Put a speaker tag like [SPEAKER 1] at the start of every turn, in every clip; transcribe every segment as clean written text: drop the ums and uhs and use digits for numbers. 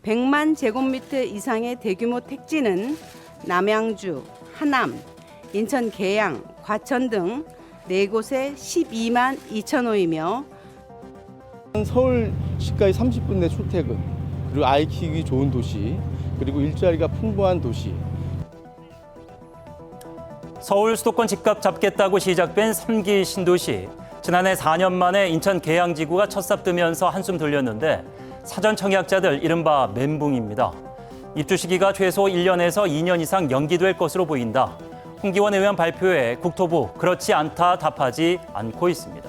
[SPEAKER 1] 100만 제곱미터 이상의 대규모 택지는 남양주, 하남, 인천 계양, 과천 등 4곳에 12만 2천 호이며
[SPEAKER 2] 서울 시가의 30분 내 출퇴근, 그리고 아이 키우기 좋은 도시, 그리고 일자리가 풍부한 도시.
[SPEAKER 3] 서울 수도권 집값 잡겠다고 시작된 3기 신도시. 지난해 4년 만에 인천 계양지구가 첫삽뜨면서 한숨 돌렸는데 사전 청약자들 이른바 멘붕입니다. 입주 시기가 최소 1년에서 2년 이상 연기될 것으로 보인다. 홍기원 의원 발표에 국토부 그렇지 않다 답하지 않고 있습니다.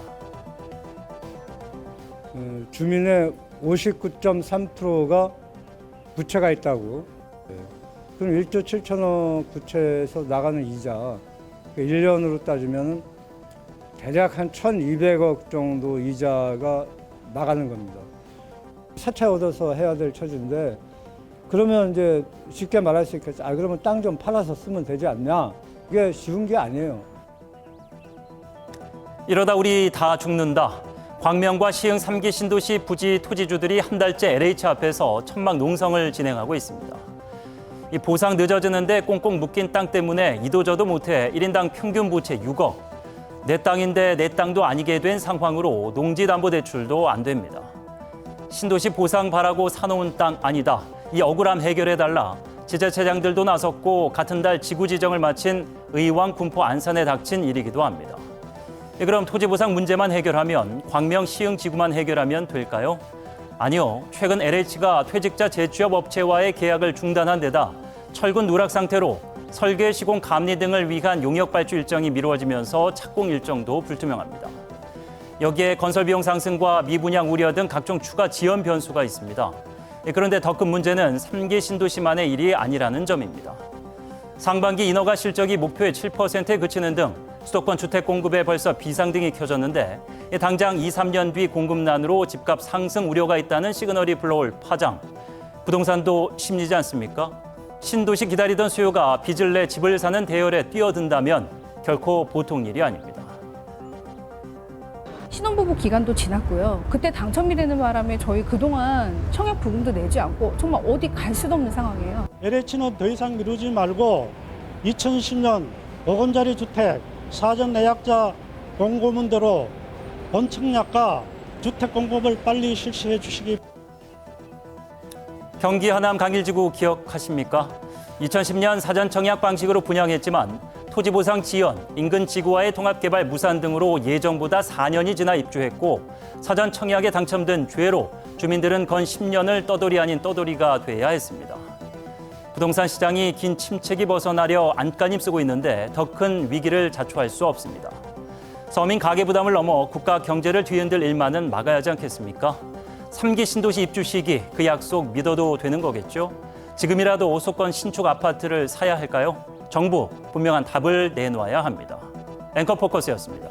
[SPEAKER 4] 주민의 59.3%가 부채가 있다고. 그럼 1조 7천억 부채에서 나가는 이자, 1년으로 따지면 대략 한 1,200억 정도 이자가 나가는 겁니다. 사채 얻어서 해야 될 처지인데, 그러면 이제 쉽게 말할 수 있겠죠. 그러면 땅 좀 팔아서 쓰면 되지 않냐? 그게 쉬운 게 아니에요.
[SPEAKER 3] 이러다 우리 다 죽는다. 광명과 시흥 3기 신도시 부지 토지주들이 한 달째 LH 앞에서 천막 농성을 진행하고 있습니다. 이 보상 늦어지는데 꽁꽁 묶인 땅 때문에 이도저도 못해 1인당 평균 부채 6억. 내 땅인데 내 땅도 아니게 된 상황으로 농지담보대출도 안 됩니다. 신도시 보상 바라고 사놓은 땅 아니다. 이 억울함 해결해달라. 지자체장들도 나섰고 같은 달 지구 지정을 마친 의왕, 군포, 안산에 닥친 일이기도 합니다. 그럼 토지 보상 문제만 해결하면 광명, 시흥 지구만 해결하면 될까요? 아니요. 최근 LH가 퇴직자 재취업 업체와의 계약을 중단한 데다 철근 누락 상태로 설계, 시공, 감리 등을 위한 용역 발주 일정이 미뤄지면서 착공 일정도 불투명합니다. 여기에 건설 비용 상승과 미분양 우려 등 각종 추가 지연 변수가 있습니다. 그런데 더 큰 문제는 3기 신도시만의 일이 아니라는 점입니다. 상반기 인허가 실적이 목표의 7%에 그치는 등 수도권 주택 공급에 벌써 비상등이 켜졌는데 당장 2, 3년 뒤 공급난으로 집값 상승 우려가 있다는 시그널이 불러올 파장. 부동산도 심리지 않습니까? 신도시 기다리던 수요가 빚을 내 집을 사는 대열에 뛰어든다면 결코 보통 일이 아닙니다.
[SPEAKER 5] 신혼부부 기간도 지났고요. 그때 당첨이 되는 바람에 저희 그동안 청약 부금도 내지 않고 정말 어디 갈 수도 없는 상황이에요.
[SPEAKER 6] LH는 더 이상 미루지 말고 2010년 5원짜리 주택 사전 예약자 공고문대로 본청약과 주택 공급을 빨리 실시해 주시기.
[SPEAKER 3] 경기 하남 강일지구 기억하십니까? 2010년 사전 청약 방식으로 분양했지만 토지 보상 지연, 인근 지구와의 통합 개발 무산 등으로 예정보다 4년이 지나 입주했고 사전 청약에 당첨된 죄로 주민들은 건 10년을 떠돌이 아닌 떠돌이가 돼야 했습니다. 부동산 시장이 긴 침체기 벗어나려 안간힘 쓰고 있는데 더 큰 위기를 자초할 수 없습니다. 서민 가계 부담을 넘어 국가 경제를 뒤흔들 일만은 막아야 하지 않겠습니까? 3기 신도시 입주 시기 그 약속 믿어도 되는 거겠죠? 지금이라도 수도권 신축 아파트를 사야 할까요? 정부 분명한 답을 내놓아야 합니다. 앵커 포커스였습니다.